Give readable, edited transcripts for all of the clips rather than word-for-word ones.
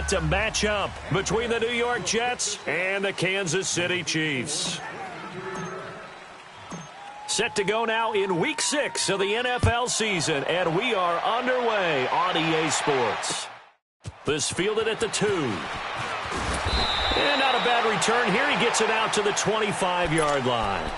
set to match up between the New York Jets and the Kansas City Chiefs. Set to go now in Week 6 of the NFL season, and we are underway on EA Sports. This fielded at the 2. And not a bad return here. He gets it out to the 25-yard line.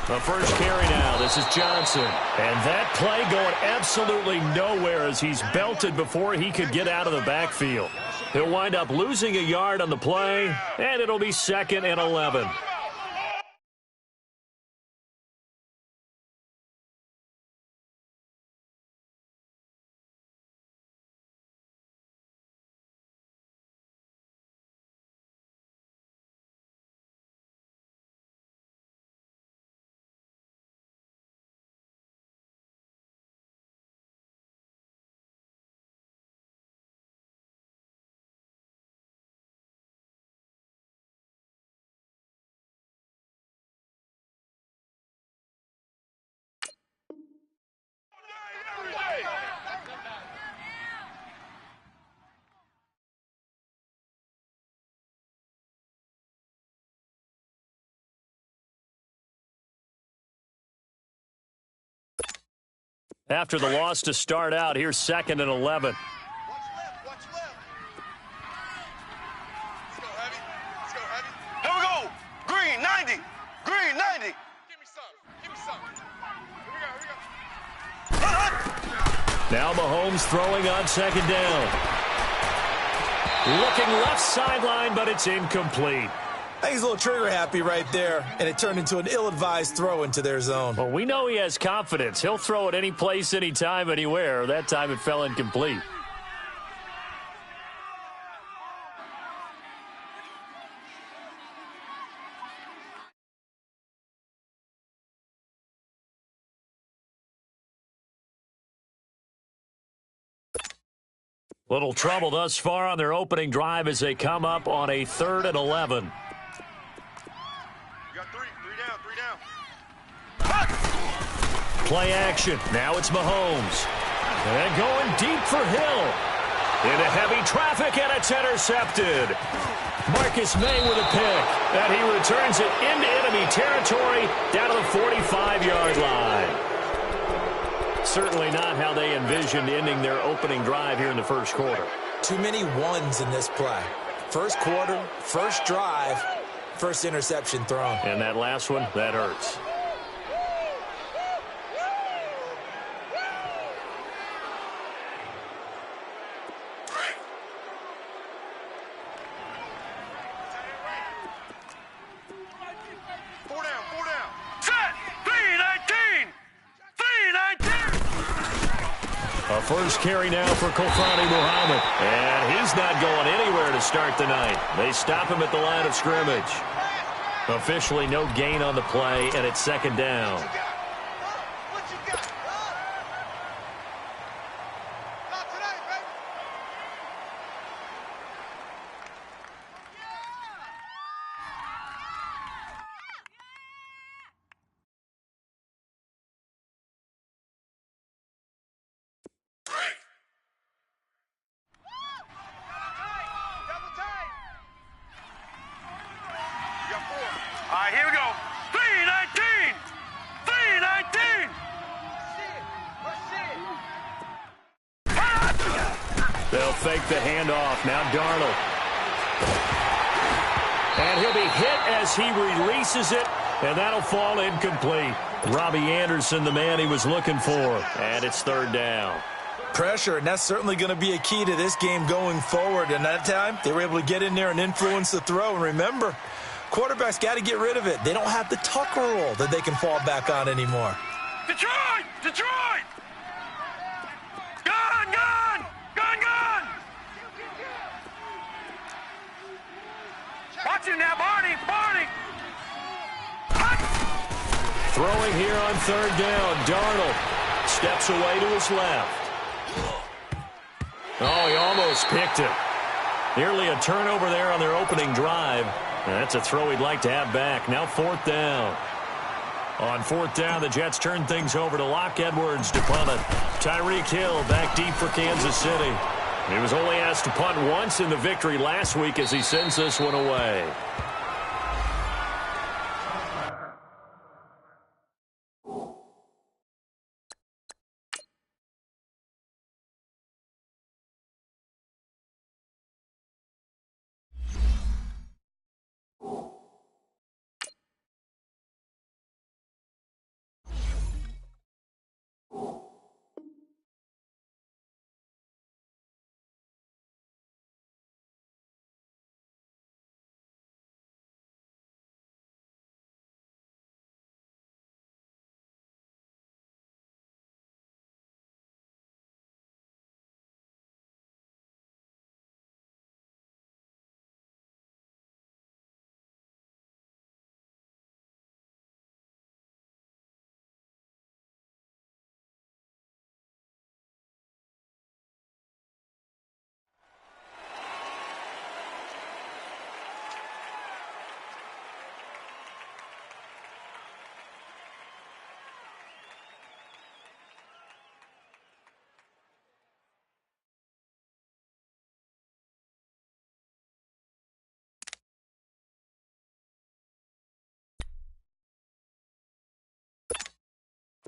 The first carry now. This is Johnson. And that play going absolutely nowhere as he's belted before he could get out of the backfield. He'll wind up losing a yard on the play, and it'll be 2nd and 11. After the loss to start out, here's 2nd and 11. Watch left. Let's go heavy. Here we go. Green 90. Green 90. Give me some. Here we go. Now Mahomes throwing on 2nd down. Looking left sideline, but it's incomplete. I think he's a little trigger happy right there, and it turned into an ill-advised throw into their zone. Well, we know he has confidence. He'll throw it any place, anytime, anywhere. That time it fell incomplete. Little trouble thus far on their opening drive as they come up on a 3rd and 11. You got three down. Play action. Now it's Mahomes. And going deep for Hill. Into heavy traffic, and it's intercepted. Marcus May with a pick. And he returns it into enemy territory down to the 45-yard line. Certainly not how they envisioned ending their opening drive here in the first quarter. Too many ones in this play. First quarter, first drive, first interception thrown. And that last one, that hurts. Four down. Set. 3-19. A first carry now for Kofani Muhammad. And he's not going anywhere to start the night. They stop him at the line of scrimmage. Officially no gain on the play, and it's 2nd down. All right, here we go. 3-19. They'll fake the handoff. Now Darnold. And he'll be hit as he releases it, and that'll fall incomplete. Robbie Anderson, the man he was looking for, and it's 3rd down. Pressure, and that's certainly going to be a key to this game going forward. And that time, they were able to get in there and influence the throw. And remember, quarterbacks got to get rid of it. They don't have the Tucker rule that they can fall back on anymore. Detroit! Gun! Watch him now, Barney. Throwing here on third down. Darnold steps away to his left. Oh, he almost picked it. Nearly a turnover there on their opening drive. And that's a throw he'd like to have back. Now fourth down. On fourth down, the Jets turn things over to Locke Edwards to punt it. Tyreek Hill back deep for Kansas City. He was only asked to punt once in the victory last week as he sends this one away.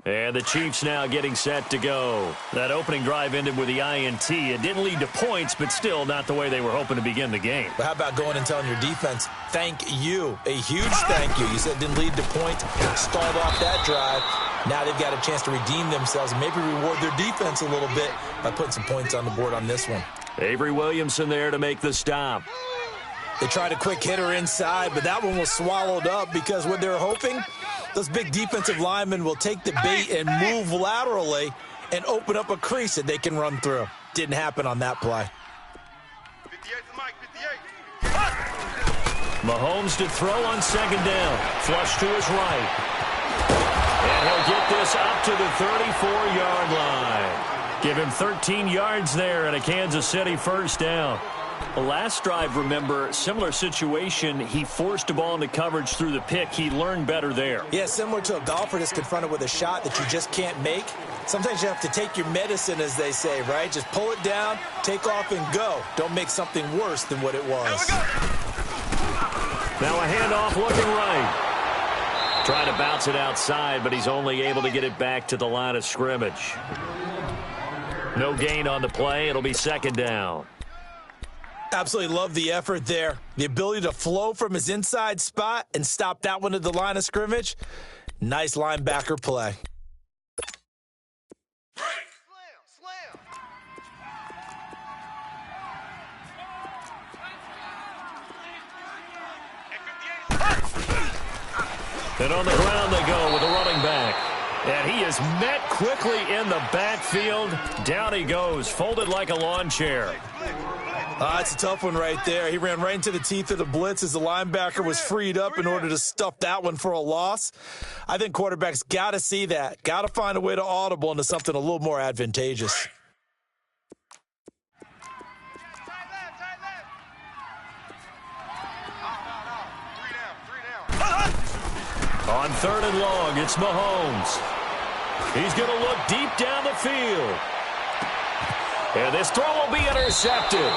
And the Chiefs now getting set to go. That opening drive ended with the INT. It didn't lead to points, but still not the way they were hoping to begin the game. But how about going and telling your defense, thank you, a huge thank you. You said it didn't lead to points, stalled off that drive. Now they've got a chance to redeem themselves and maybe reward their defense a little bit by putting some points on the board on this one. Avery Williamson there to make the stop. They tried a quick hitter inside, but that one was swallowed up because what they're hoping, those big defensive linemen will take the bait and move laterally and open up a crease that they can run through. Didn't happen on that play. 58 to Mike, 58. Mahomes to throw on second down. Flush to his right. And he'll get this up to the 34-yard line. Give him 13 yards there and a Kansas City first down. The last drive, remember, similar situation. He forced a ball into coverage through the pick. He learned better there. Yeah, similar to a golfer that's confronted with a shot that you just can't make. Sometimes you have to take your medicine, as they say, right? Just pull it down, take off, and go. Don't make something worse than what it was. Now a handoff looking right. Trying to bounce it outside, but he's only able to get it back to the line of scrimmage. No gain on the play. It'll be second down. Absolutely love the effort there. The ability to flow from his inside spot and stop that one at the line of scrimmage. Nice linebacker play. Slam. And on the ground they go with a running back. And he is met quickly in the backfield. Down he goes, folded like a lawn chair. It's a tough one right there. He ran right into the teeth of the blitz as the linebacker was freed up in order to stuff that one for a loss. I think quarterbacks got to see that. Got to find a way to audible into something a little more advantageous. On third and long, it's Mahomes. He's going to look deep down the field. And this throw will be intercepted.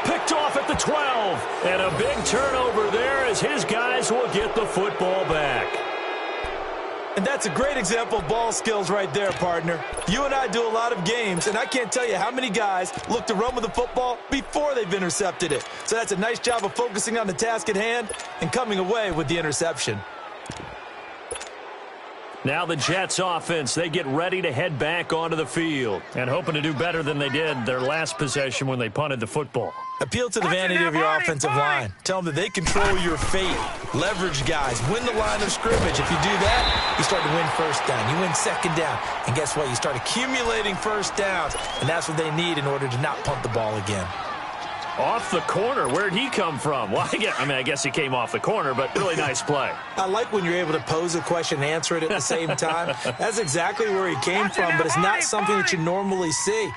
Picked off at the 12. And a big turnover there as his guys will get the football back. And that's a great example of ball skills right there, partner. You and I do a lot of games, and I can't tell you how many guys look to run with the football before they've intercepted it. So that's a nice job of focusing on the task at hand and coming away with the interception. Now the Jets offense, they get ready to head back onto the field and hoping to do better than they did their last possession when they punted the football. Appeal to the vanity of your offensive line. Tell them that they control your fate. Leverage guys. Win the line of scrimmage. If you do that, you start to win first down. You win second down. And guess what? You start accumulating first downs. And that's what they need in order to not punt the ball again. Off the corner. Where'd he come from? Well, I guess he came off the corner, but really nice play. I like when you're able to pose a question and answer it at the same time. That's exactly where he came from, but it's not something that you normally see.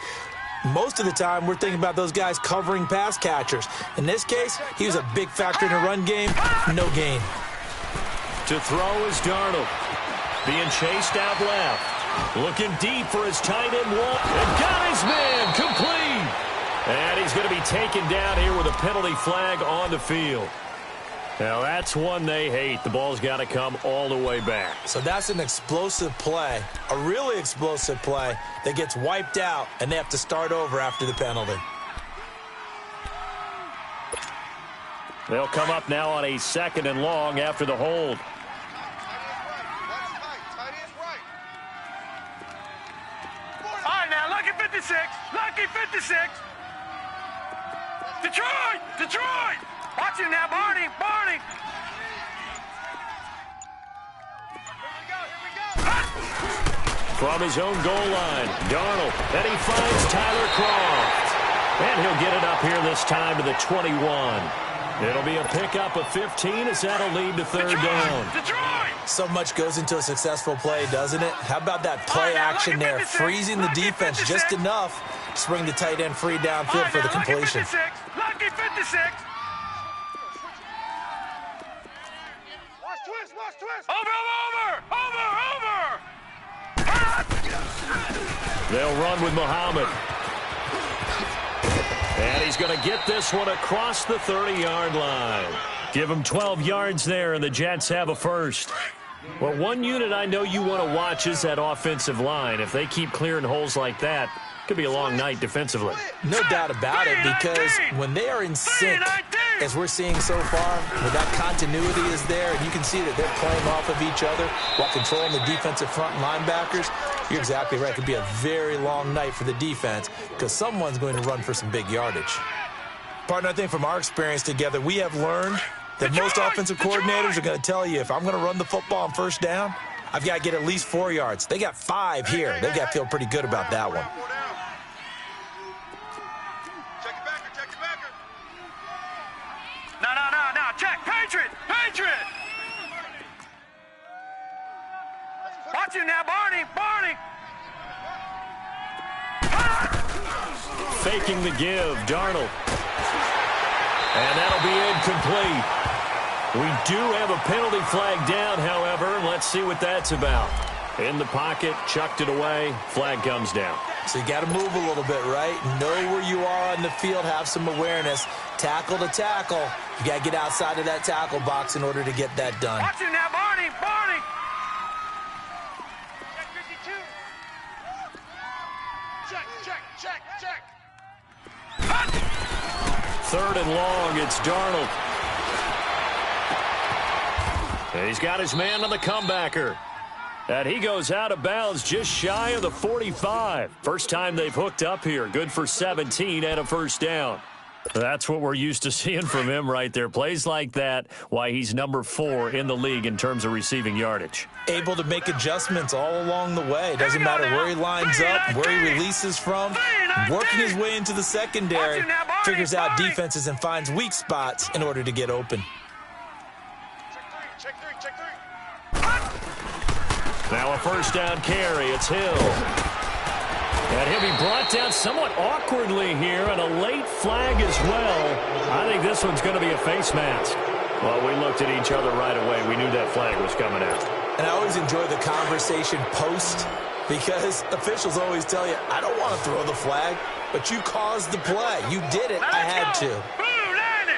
Most of the time, we're thinking about those guys covering pass catchers. In this case, he was a big factor in the run game. No gain. To throw is Darnold. Being chased out left. Looking deep for his tight end wall. And got his man complete. And he's going to be taken down here with a penalty flag on the field. Now, that's one they hate. The ball's got to come all the way back. So that's an explosive play, a really explosive play that gets wiped out, and they have to start over after the penalty. They'll come up now on a 2nd and long after the hold. All right, now, lucky 56. Lucky 56. Detroit! Detroit! Watch him now, Barney! Barney! From his own goal line, Darnold. And he finds Tyler Croft. And he'll get it up here this time to the 21. It'll be a pickup of 15 as that'll lead to 3rd down. Detroit! So much goes into a successful play, doesn't it? How about that play action there, freezing the defense just enough to bring the tight end free downfield for the completion. Lucky 56! Watch twist! Over! They'll run with Muhammad. And he's going to get this one across the 30-yard line. Give him 12 yards there, and the Jets have a first. Well, one unit I know you want to watch is that offensive line. If they keep clearing holes like that, could be a long night defensively. No doubt about it, because when they are in sync, as we're seeing so far, where that continuity is there, and you can see that they're playing off of each other while controlling the defensive front linebackers, you're exactly right. It could be a very long night for the defense because someone's going to run for some big yardage. Partner, I think from our experience together, we have learned that most offensive coordinators are going to tell you, if I'm going to run the football on 1st down, I've got to get at least 4 yards. They got 5 here. They've got to feel pretty good about that one. No. Check. Patriot! Watch him now, Barney! Faking the give, Darnold. And that'll be incomplete. We do have a penalty flag down, however. Let's see what that's about. In the pocket, chucked it away, flag comes down. So you got to move a little bit, right? Know where you are on the field, have some awareness. Tackle to tackle. You got to get outside of that tackle box in order to get that done. Watch him now, Barney! Check. 3rd and long, it's Darnold. And he's got his man on the comebacker. And he goes out of bounds just shy of the 45. First time they've hooked up here. Good for 17 and a 1st down. That's what we're used to seeing from him right there. Plays like that, why he's number 4 in the league in terms of receiving yardage. Able to make adjustments all along the way. Doesn't matter where he lines up, where he releases from. Working his way into the secondary. Figures out defenses and finds weak spots in order to get open. Check three. Now a 1st down carry. It's Hill. And he'll be brought down somewhat awkwardly here, and a late flag as well. I think this one's going to be a face mask. Well, we looked at each other right away. We knew that flag was coming out. And I always enjoy the conversation post, because officials always tell you, I don't want to throw the flag, but you caused the play. You did it. I had to. Blue 90!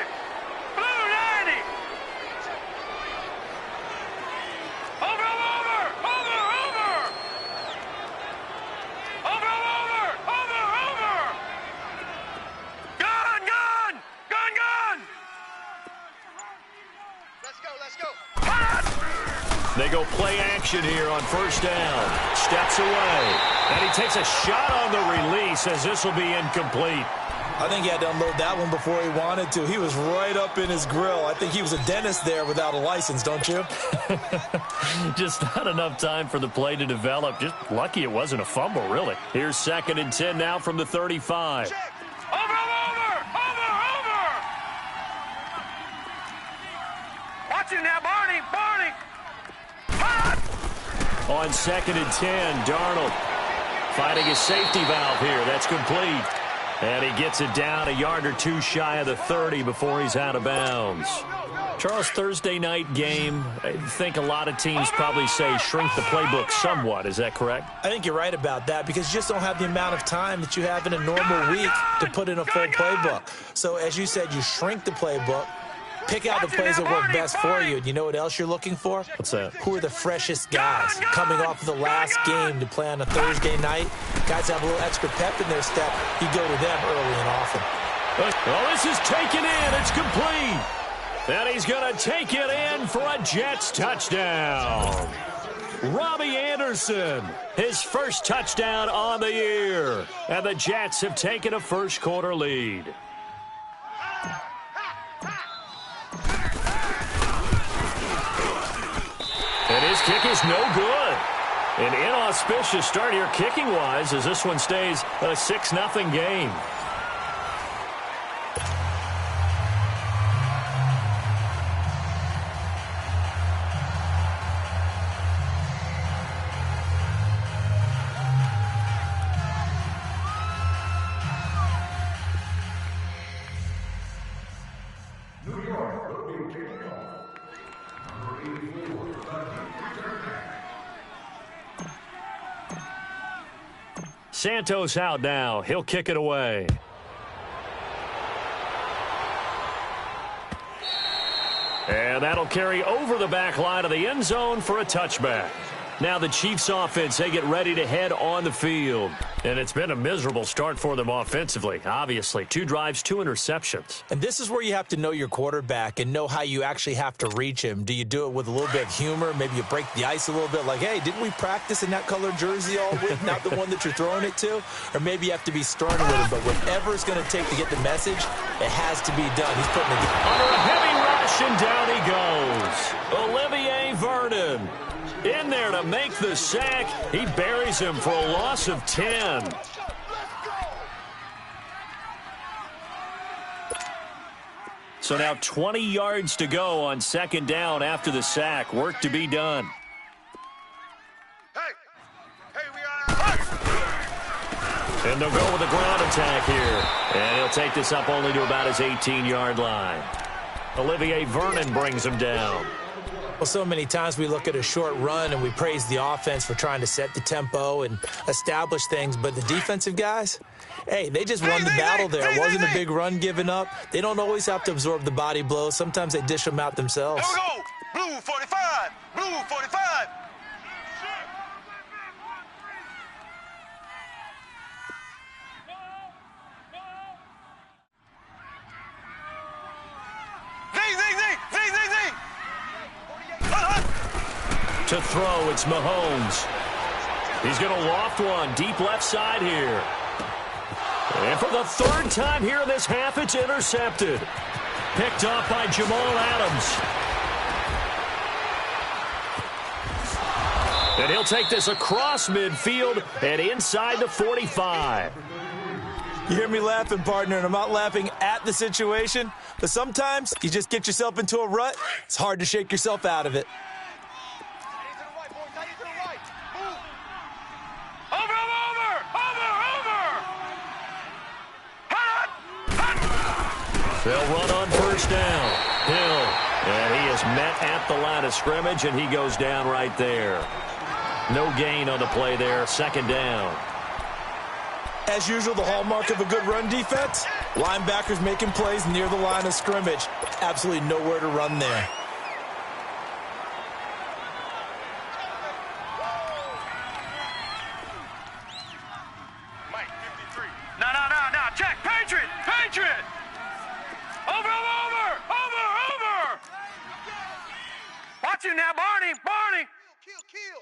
Over! Gun! Let's go! They go play action here on 1st down. Steps away. And he takes a shot on the release as this will be incomplete. I think he had to unload that one before he wanted to. He was right up in his grill. I think he was a dentist there without a license, don't you? Just not enough time for the play to develop. Just lucky it wasn't a fumble, really. Here's 2nd and 10 now from the 35. Over! Watch you now, Barney. Barney. On 2nd and 10, Darnold finding his safety valve here. That's complete. And he gets it down a yard or two shy of the 30 before he's out of bounds. Charles, Thursday night game, I think a lot of teams probably say shrink the playbook somewhat. Is that correct? I think you're right about that because you just don't have the amount of time that you have in a normal week to put in a full playbook. So as you said, you shrink the playbook, pick out the plays that work best for you. And you know what else you're looking for? What's that? Who are the freshest guys coming off of the last game to play on a Thursday night? Guys have a little extra pep in their step. You go to them early and often. Oh, this is taken in. It's complete. And he's going to take it in for a Jets touchdown. Robbie Anderson, his first touchdown on the year. And the Jets have taken a first-quarter lead. And his kick is no good. An inauspicious start here kicking-wise as this one stays a 6-0 game. Santos out now. He'll kick it away. And that'll carry over the back line of the end zone for a touchback. Now the Chiefs offense, they get ready to head on the field. And it's been a miserable start for them offensively, obviously. 2 drives, 2 interceptions. And this is where you have to know your quarterback and know how you actually have to reach him. Do you do it with a little bit of humor? Maybe you break the ice a little bit like, hey, didn't we practice in that colored jersey all week, not the one that you're throwing it to? Or maybe you have to be stern with him. But whatever it's going to take to get the message, it has to be done. He's putting it under a heavy rush, and down he goes. Olivier Vernon in there to make the sack. He buries him for a loss of 10. So now 20 yards to go on 2nd down after the sack. Work to be done. Hey, we are. And they'll go with a ground attack here. And he'll take this up only to about his 18-yard line. Olivier Vernon brings him down. Well, so many times we look at a short run and we praise the offense for trying to set the tempo and establish things, but the defensive guys, hey, they just won the battle there. It wasn't a big run given up. They don't always have to absorb the body blows. Sometimes they dish them out themselves. Here we go. Blue 45. Blue 45. To throw, it's Mahomes. He's going to loft one deep left side here. And for the 3rd time here in this half, it's intercepted. Picked off by Jamal Adams. And he'll take this across midfield and inside the 45. You hear me laughing, partner, and I'm not laughing at the situation, but sometimes you just get yourself into a rut. It's hard to shake yourself out of it. They'll run on 1st down. Hill. And he is met at the line of scrimmage, and he goes down right there. No gain on the play there. 2nd down. As usual, the hallmark of a good run defense, linebackers making plays near the line of scrimmage. Absolutely nowhere to run there. Mike, 53. No. Check. Patriot. Over. Watch you now, Barney. Kill.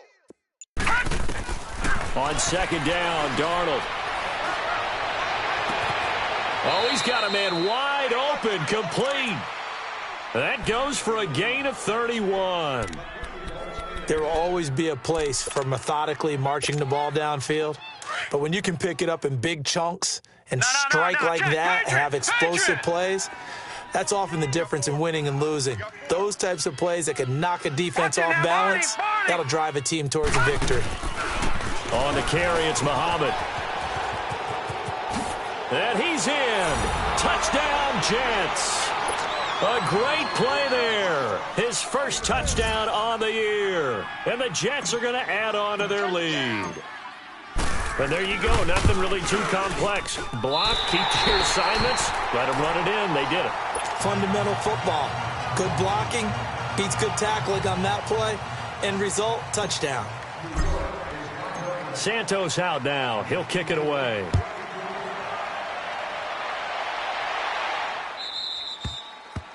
On 2nd down, Darnold. Oh, he's got a man wide open, complete. That goes for a gain of 31. There will always be a place for methodically marching the ball downfield. But when you can pick it up in big chunks and strike like that, have explosive plays, That's often the difference in winning and losing. Those types of plays that can knock a defense off balance, that'll drive a team towards a victory. On the carry, it's Muhammad. And he's in. Touchdown, Jets. A great play there. His first touchdown on the year. And the Jets are going to add on to their lead. And there you go. Nothing really too complex. Block, keep to your assignments, let them run it in. They did it. Fundamental football. Good blocking beats good tackling on that play. End result, touchdown. Santos out now. He'll kick it away.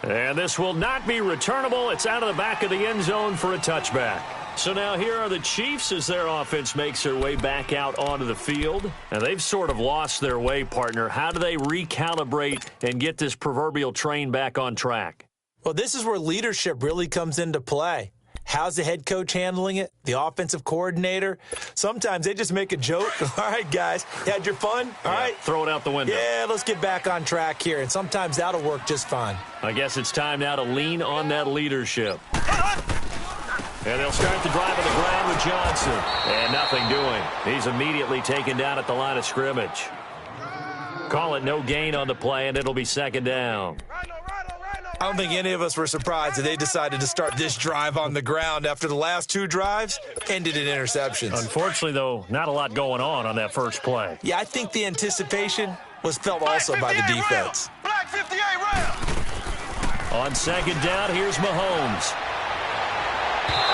And this will not be returnable. It's out of the back of the end zone for a touchback. So now here are the Chiefs as their offense makes their way back out onto the field. And they've sort of lost their way, partner. How do they recalibrate and get this proverbial train back on track? Well, this is where leadership really comes into play. How's the head coach handling it? The offensive coordinator? Sometimes they just make a joke. All right, guys, you had your fun? All right. Throw it out the window. Yeah, let's get back on track here. And sometimes that'll work just fine. I guess it's time now to lean on that leadership. And they'll start the drive on the ground with Johnson. And nothing doing. He's immediately taken down at the line of scrimmage. Call it no gain on the play, and it'll be second down. I don't think any of us were surprised that they decided to start this drive on the ground after the last two drives ended in interceptions. Unfortunately, though, not a lot going on that first play. Yeah, I think the anticipation was felt also by the defense. Black 58 round. On second down, here's Mahomes.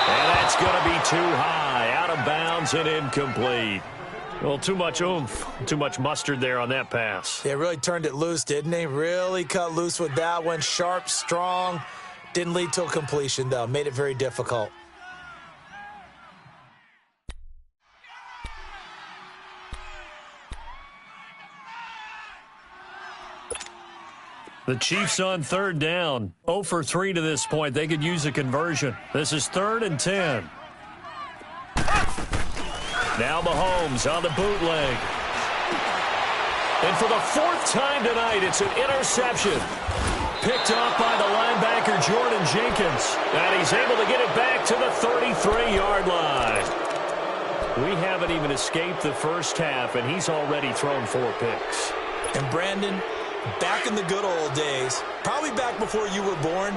And that's going to be too high, out of bounds and incomplete. Well, too much oomph, too much mustard there on that pass. They really turned it loose, didn't they? Really cut loose with that one. Sharp, strong. Didn't lead to a completion, though. Made it very difficult. The Chiefs on third down. 0 for 3 to this point. They could use a conversion. This is 3rd and 10. Now Mahomes on the bootleg. And for the 4th time tonight, it's an interception. Picked off by the linebacker, Jordan Jenkins. And he's able to get it back to the 33-yard line. We haven't even escaped the first half, and he's already thrown 4 picks. And Brandon, back in the good old days, probably back before you were born,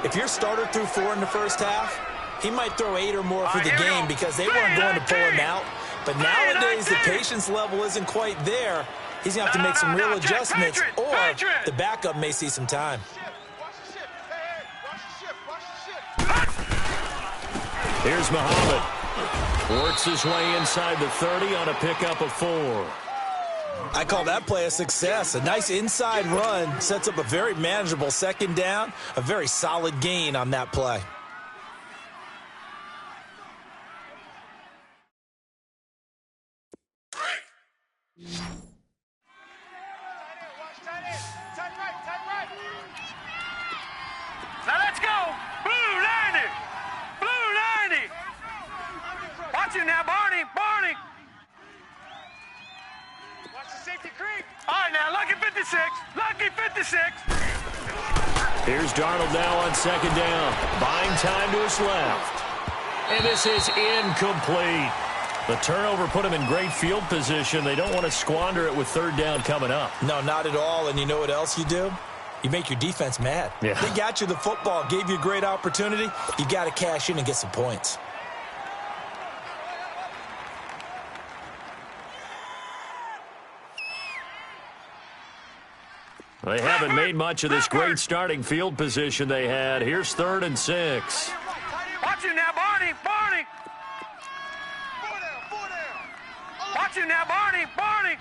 if your starter threw 4 in the first half, he might throw 8 or more for the game because they weren't going to pull him out. But nowadays, the patience level isn't quite there. He's going to have to make some real adjustments, or the backup may see some time. Here's Muhammad. Works his way inside the 30 on a pickup of 4. I call that play a success. A nice inside run sets up a very manageable second down, a very solid gain on that play. Now let's go. Blue 90. Blue 90. Watch it now, Barney. Barney. Watch the safety creep. All right, now, lucky 56. Lucky 56. Here's Darnold now on second down. Buying time to his left. And this is incomplete. The turnover put him in great field position. They don't want to squander it with third down coming up. No, not at all. And you know what else you do? You make your defense mad. Yeah. They got you the football, gave you a great opportunity. You got to cash in and get some points. They haven't made much of this great starting field position they had. Here's 3rd and 6. Watch it now, Barney. Barney. 4 down. Watch it now, Barney. Barney.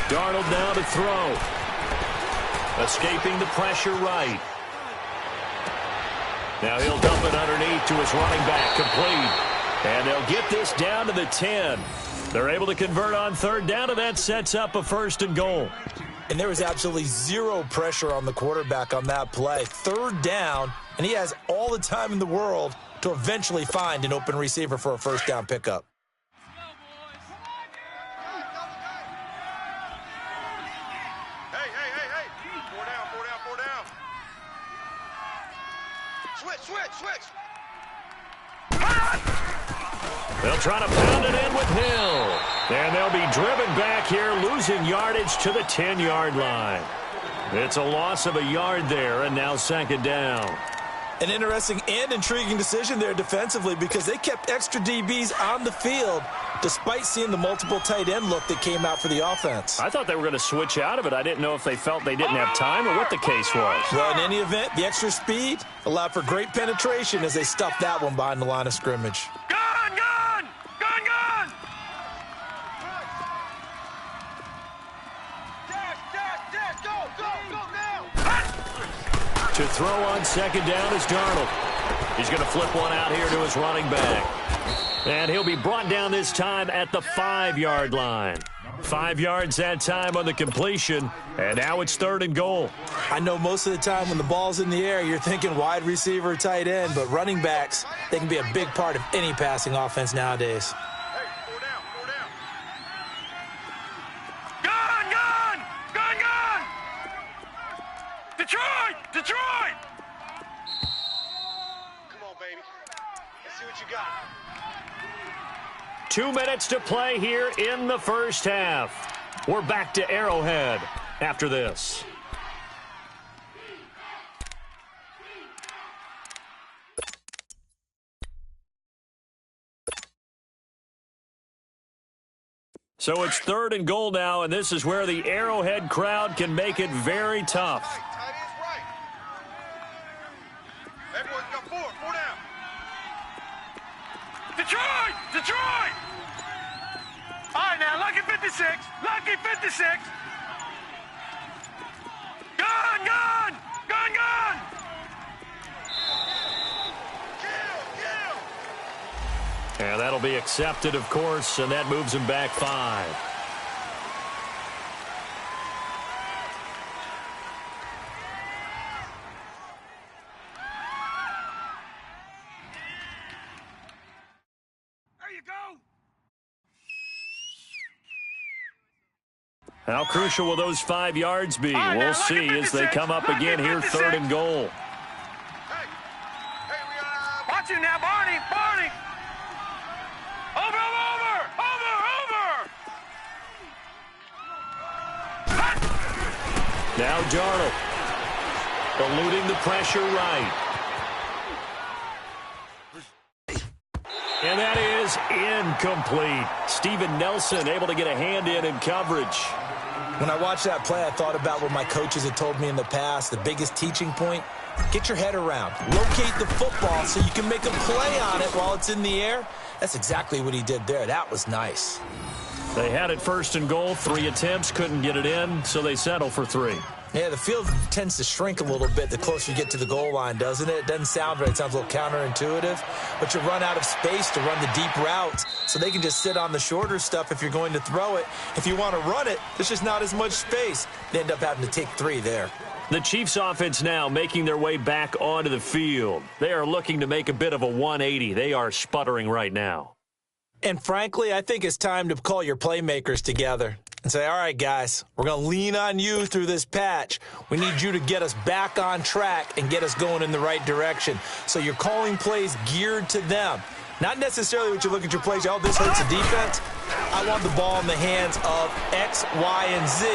Darnold now to throw. Escaping the pressure right. Now he'll dump it underneath to his running back, complete. And they'll get this down to the 10. They're able to convert on third down, and that sets up a 1st and goal. And there was absolutely zero pressure on the quarterback on that play. 3rd down, and he has all the time in the world to eventually find an open receiver for a 1st down pickup. Four down. Switch. They'll try to pound it in with Hill. And they'll be driven back here, losing yardage to the 10-yard line. It's a loss of a yard there, and now second down. An interesting and intriguing decision there defensively because they kept extra DBs on the field despite seeing the multiple tight end look that came out for the offense. I thought they were going to switch out of it. I didn't know if they felt they didn't have time or what the case was. Well, in any event, the extra speed allowed for great penetration as they stuffed that one behind the line of scrimmage. Gun! Dash, go now! To throw on second down is Darnold. He's going to flip one out here to his running back. And he'll be brought down this time at the 5-yard line. 5 yards that time on the completion, and now it's 3rd and goal. I know most of the time when the ball's in the air, you're thinking wide receiver, tight end, but running backs, they can be a big part of any passing offense nowadays. Hey, four down. Gun! Detroit! Come on, baby. Let's see what you got. 2 minutes to play here in the first half. We're back to Arrowhead after this. So it's 3rd and goal now, and this is where the Arrowhead crowd can make it very tough. Tight end's right. Everyone's got four down. Detroit! All right, now, lucky 56. Gun! Kill! And that'll be accepted, of course, and that moves him back 5. There you go! How crucial will those 5 yards be? We'll see as they come up again here, 3rd and goal. Hey, we watch you now, Barney! Over! Now Darnold, eluding the pressure right. And that is incomplete. Steven Nelson able to get a hand in coverage. When I watched that play, I thought about what my coaches had told me in the past. The biggest teaching point, get your head around. Locate the football so you can make a play on it while it's in the air. That's exactly what he did there. That was nice. They had it 1st and goal. 3 attempts, couldn't get it in, so they settle for 3. Yeah, the field tends to shrink a little bit the closer you get to the goal line, doesn't it? It doesn't sound right. It sounds a little counterintuitive. But you run out of space to run the deep routes, so they can just sit on the shorter stuff if you're going to throw it. If you want to run it, there's just not as much space. They end up having to take 3 there. The Chiefs offense now making their way back onto the field. They are looking to make a bit of a 180. They are sputtering right now. And frankly, I think it's time to call your playmakers together and say, all right, guys, we're going to lean on you through this patch. We need you to get us back on track and get us going in the right direction. So you're calling plays geared to them. Not necessarily what you look at your plays, oh, this hurts the defense. I want the ball in the hands of X, Y, and Z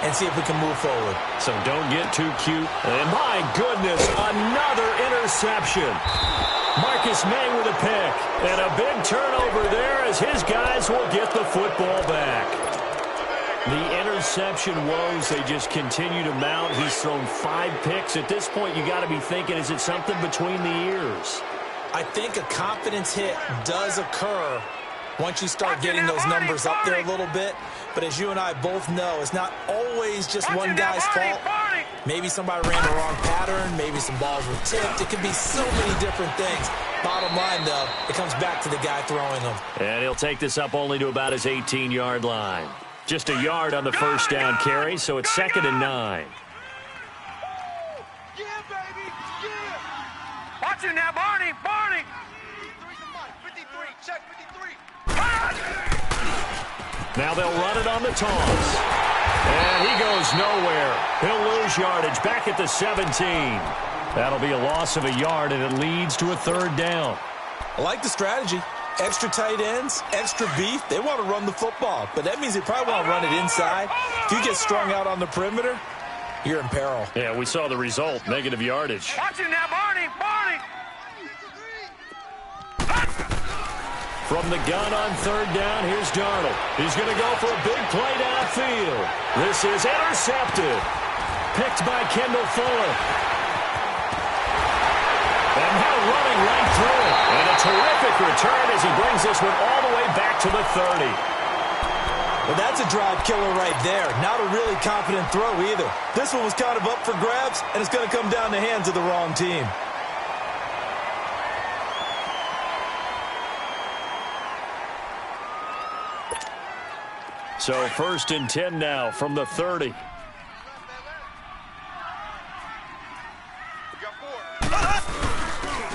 and see if we can move forward. So don't get too cute. And my goodness, another interception. Marcus May with a pick. And a big turnover there as his guys will get the football back. The interception woes, they just continue to mount. He's thrown 5 picks. At this point, you got to be thinking, is it something between the ears? I think a confidence hit does occur once you start getting those numbers up there a little bit. But as you and I both know, it's not always just one guy's fault. Maybe somebody ran the wrong pattern. Maybe some balls were tipped. It could be so many different things. Bottom line, though, it comes back to the guy throwing them. And he'll take this up only to about his 18-yard line. Just a yard on the first down carry, so it's 2nd and 9. Yeah, baby, yeah. Watch it now, Barney. 53, check 53. Now they'll run it on the toss. And he goes nowhere. He'll lose yardage back at the 17. That'll be a loss of a yard, and it leads to a third down. I like the strategy. Extra tight ends, extra beef. They want to run the football, but that means they probably want to run it inside. If you get strung out on the perimeter, you're in peril. Yeah, we saw the result, negative yardage. Watch it now, Barney. From the gun on third down, here's Darnold. He's going to go for a big play downfield. This is intercepted. Picked by Kendall Fuller. And now running right through it. And a terrific return as he brings this one all the way back to the 30. Well, that's a drive killer right there. Not a really confident throw either. This one was kind of up for grabs, and it's going to come down the hands of the wrong team. So 1st and 10 now from the 30.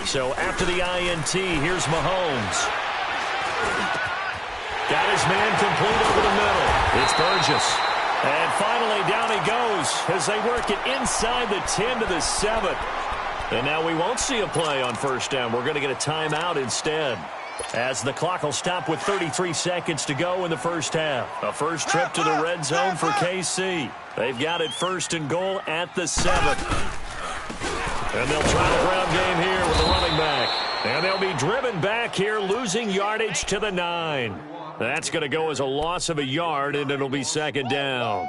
So after the INT, here's Mahomes. Got his man complete over the middle. It's Burgess. And finally down he goes as they work it inside the 10 to the 7. And now we won't see a play on first down. We're going to get a timeout instead, as the clock will stop with 33 seconds to go in the first half. A first trip to the red zone for KC. They've got it 1st and goal at the 7. And they'll try the ground game here with the running back. And they'll be driven back here, losing yardage to the 9. That's going to go as a loss of a yard, and it'll be 2nd down.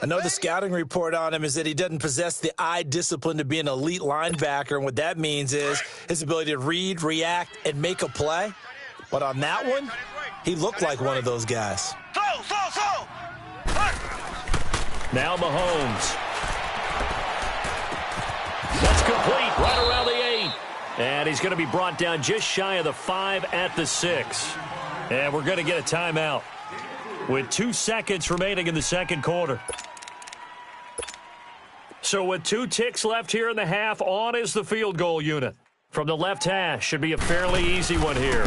I know the scouting report on him is that he doesn't possess the eye discipline to be an elite linebacker, and what that means is his ability to read, react, and make a play. But on that one, he looked like one of those guys. Now Mahomes. That's complete right around the 8. And he's going to be brought down just shy of the 5 at the 6. And we're going to get a timeout with 2 seconds remaining in the second quarter. So with 2 ticks left here in the half, on is the field goal unit. From the left hash, should be a fairly easy one here.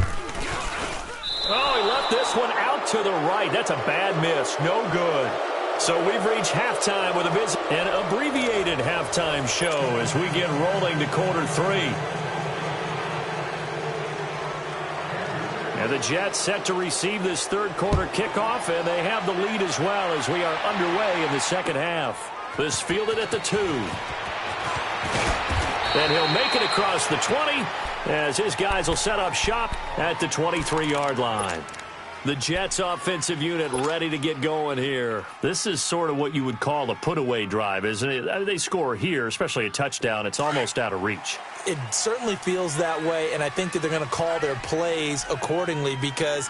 Oh, he left this one out to the right. That's a bad miss. No good. So we've reached halftime with an abbreviated halftime show as we get rolling to quarter 3. And the Jets set to receive this third quarter kickoff, and they have the lead as well as we are underway in the second half. This fielded at the 2. And he'll make it across the 20 as his guys will set up shop at the 23-yard line. The Jets offensive unit ready to get going here. This is sort of what you would call a put-away drive, isn't it? They score here, especially a touchdown. It's almost out of reach. It certainly feels that way, and I think that they're going to call their plays accordingly, because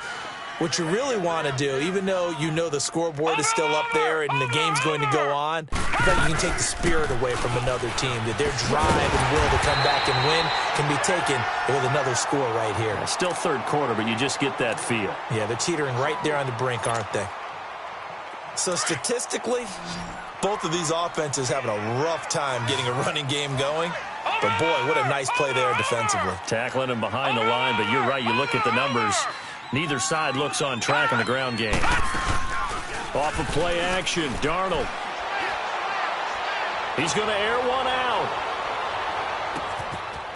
what you really want to do, even though you know the scoreboard is still up there and the game's going to go on, I bet you can take the spirit away from another team, that their drive and will to come back and win can be taken with another score right here. Still third quarter, but you just get that feel. Yeah, they're teetering right there on the brink, aren't they? So statistically, both of these offenses having a rough time getting a running game going. But, boy, what a nice play there defensively. Tackling him behind the line, but you're right. You look at the numbers. Neither side looks on track in the ground game. Off of play action, Darnold. He's going to air one out.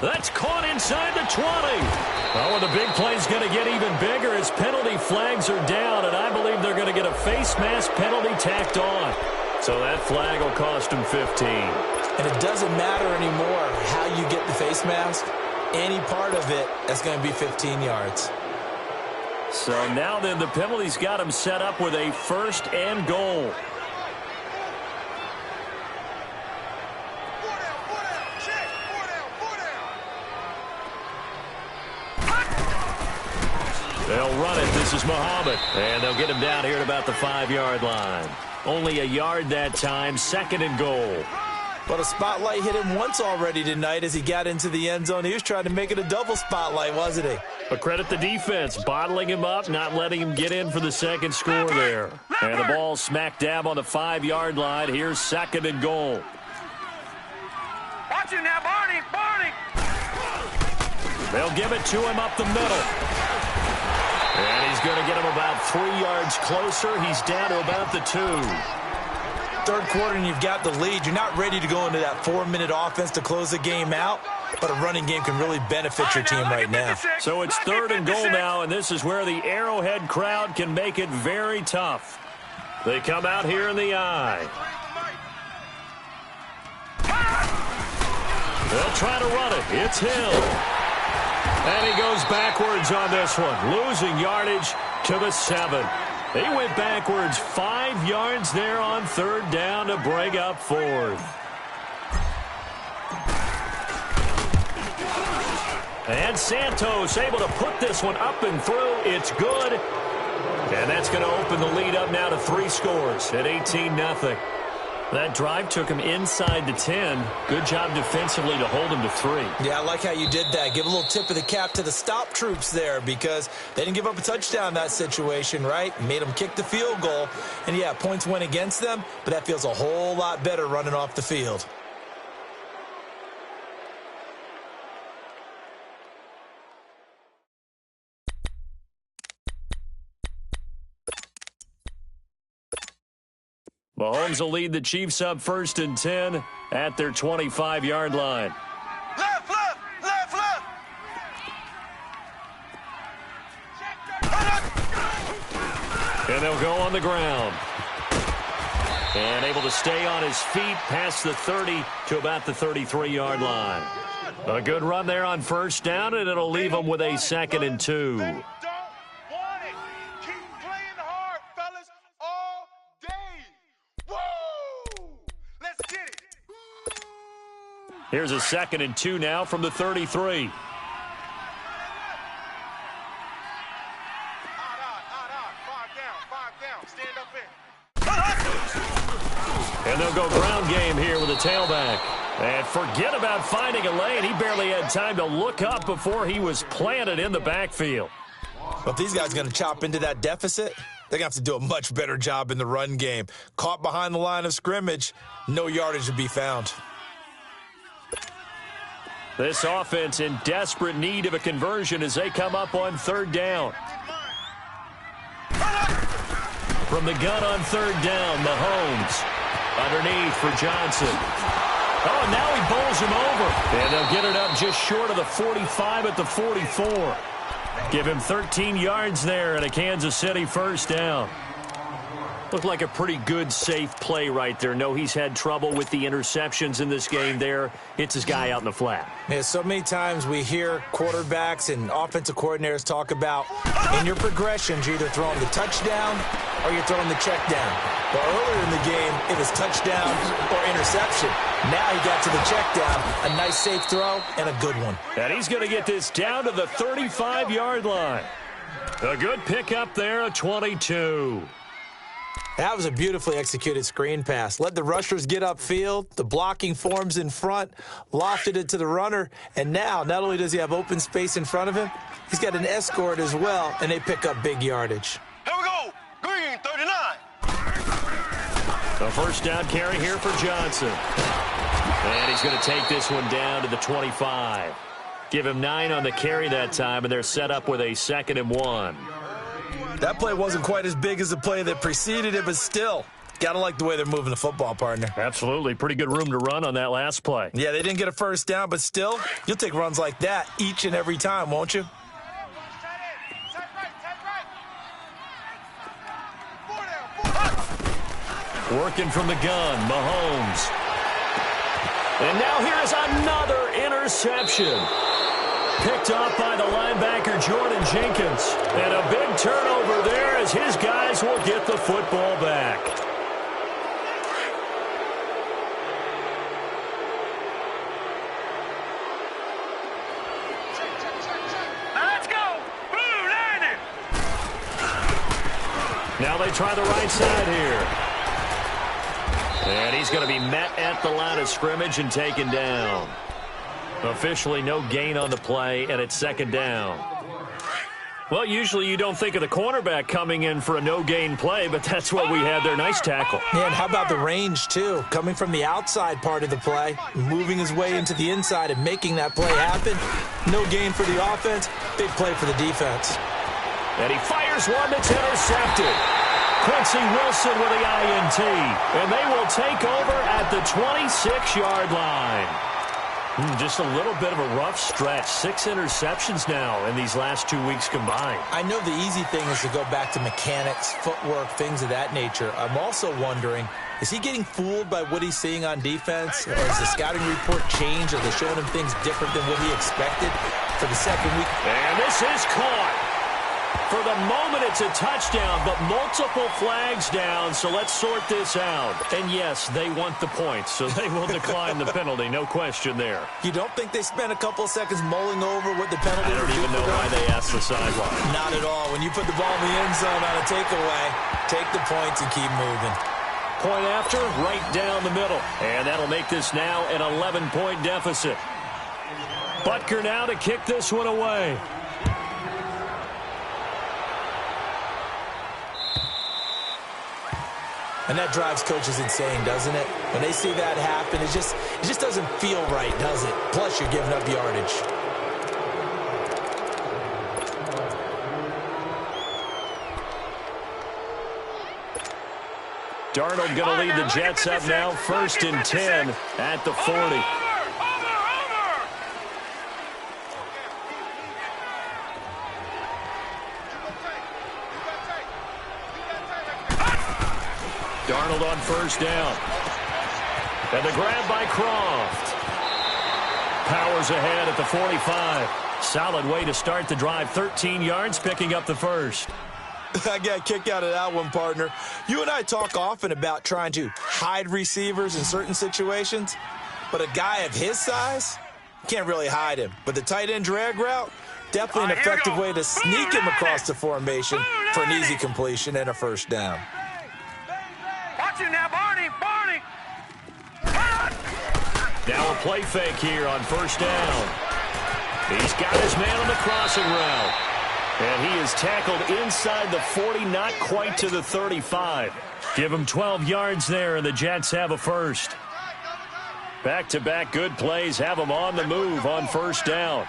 That's caught inside the 20. Oh, and the big play's going to get even bigger as penalty flags are down, and I believe they're going to get a face mask penalty tacked on. So that flag will cost him 15. And it doesn't matter anymore how you get the face mask. Any part of it, that's going to be 15 yards. So now then, the penalty's got him set up with a 1st and goal. They'll run it. This is Muhammad. And they'll get him down here at about the 5-yard line. Only a yard that time, 2nd and goal. But a spotlight hit him once already tonight as he got into the end zone. He was trying to make it a double spotlight, wasn't he? But credit the defense, bottling him up, not letting him get in for the second score there. And the ball smack dab on the 5-yard line. Here's 2nd and goal. Watch it now, Barney. They'll give it to him up the middle. And he's going to get him about 3 yards closer. He's down to about the 2. Third quarter and you've got the lead. You're not ready to go into that 4-minute offense to close the game out, but a running game can really benefit your team right now. So it's 3rd and goal now, and this is where the Arrowhead crowd can make it very tough. They come out here in the eye. They'll try to run it. It's Hill. And he goes backwards on this one, losing yardage to the 7. They went backwards 5 yards there on 3rd down to bring up 4th. And Santos able to put this one up and through. It's good. And that's going to open the lead up now to 3 scores at 18-0. That drive took him inside the 10. Good job defensively to hold him to 3. Yeah, I like how you did that. Give a little tip of the cap to the stop troops there because they didn't give up a touchdown in that situation, right? Made them kick the field goal. And, yeah, points went against them, but that feels a whole lot better running off the field. Mahomes will lead the Chiefs up 1st and 10 at their 25-yard line. Left, left, left, left. And they'll go on the ground. And able to stay on his feet past the 30 to about the 33-yard line. A good run there on 1st down, and it'll leave them with a 2nd and 2. Here's a 2nd and 2 now from the 33. And they'll go ground game here with a tailback. And forget about finding a lane. He barely had time to look up before he was planted in the backfield. Well, if these guys are going to chop into that deficit, they're going to have to do a much better job in the run game. Caught behind the line of scrimmage, no yardage to be found. This offense in desperate need of a conversion as they come up on 3rd down. From the gun on 3rd down, Mahomes underneath for Johnson. Oh, and now he bowls him over. And they'll get it up just short of the 45 at the 44. Give him 13 yards there and a Kansas City 1st down. Looked like a pretty good, safe play right there. No, he's had trouble with the interceptions in this game there. Hits his guy out in the flat. Yeah, so many times we hear quarterbacks and offensive coordinators talk about in your progressions, you're either throwing the touchdown or you're throwing the check down. Well, earlier in the game, it was touchdown or interception. Now he got to the check down, a nice safe throw, and a good one. And he's going to get this down to the 35-yard line. A good pickup there, a 22. That was a beautifully executed screen pass. Let the rushers get upfield. The blocking forms in front. Lofted it to the runner. And now, not only does he have open space in front of him, he's got an escort as well, and they pick up big yardage. Here we go. Green, 39. A 1st down carry here for Johnson. And he's going to take this one down to the 25. Give him 9 on the carry that time, and they're set up with a 2nd and 1. That play wasn't quite as big as the play that preceded it, but still, gotta like the way they're moving the football, partner. Absolutely. Pretty good room to run on that last play. Yeah, they didn't get a 1st down, but still, you'll take runs like that each and every time, won't you? Working from the gun, Mahomes. And now here's another interception. Picked off by the linebacker, Jordan Jenkins. And a big turnover there as his guys will get the football back. Let's go. Blue landing. Now they try the right side here. And he's going to be met at the line of scrimmage and taken down. Officially no gain on the play, and it's 2nd down. Well, usually you don't think of the cornerback coming in for a no-gain play, but that's what we had there. Nice tackle. Yeah, and how about the range, too? Coming from the outside part of the play, moving his way into the inside and making that play happen. No gain for the offense, big play for the defense. And he fires one that's intercepted. Quincy Wilson with the INT. And they will take over at the 26-yard line. Just a little bit of a rough stretch. 6 interceptions now in these last 2 weeks combined. I know the easy thing is to go back to mechanics, footwork, things of that nature. I'm also wondering, is he getting fooled by what he's seeing on defense? Or has the scouting report changed? Are they showing him things different than what he expected for the second week? And this is caught. For the moment, it's a touchdown, but multiple flags down, so let's sort this out. And yes, they want the points, so they will decline the penalty, no question there. You don't think they spent a couple of seconds mulling over what the penalty I don't even know why they asked the sideline. Not at all. When you put the ball in the end zone on a takeaway, take the points and keep moving. Point after, right down the middle. And that'll make this now an 11-point deficit. Butker now to kick this one away. And that drives coaches insane, doesn't it? When they see that happen, it just doesn't feel right, does it? Plus, you're giving up yardage. Darnold going to lead the Jets up now, 1st and 10 at the 40. Darnold on 1st down. And the grab by Croft. Powers ahead at the 45. Solid way to start the drive. 13 yards, picking up the first. I got a kick out of that one, partner. You and I talk often about trying to hide receivers in certain situations, but a guy of his size can't really hide him. But the tight end drag route, definitely an effective way to sneak him across the formation for an easy completion and a 1st down. Watch it now, Barney. Now a play fake here on 1st down. He's got his man on the crossing route. And he is tackled inside the 40, not quite to the 35. Give him 12 yards there, and the Jets have a 1st. Back-to-back good plays have them on the move on 1st down.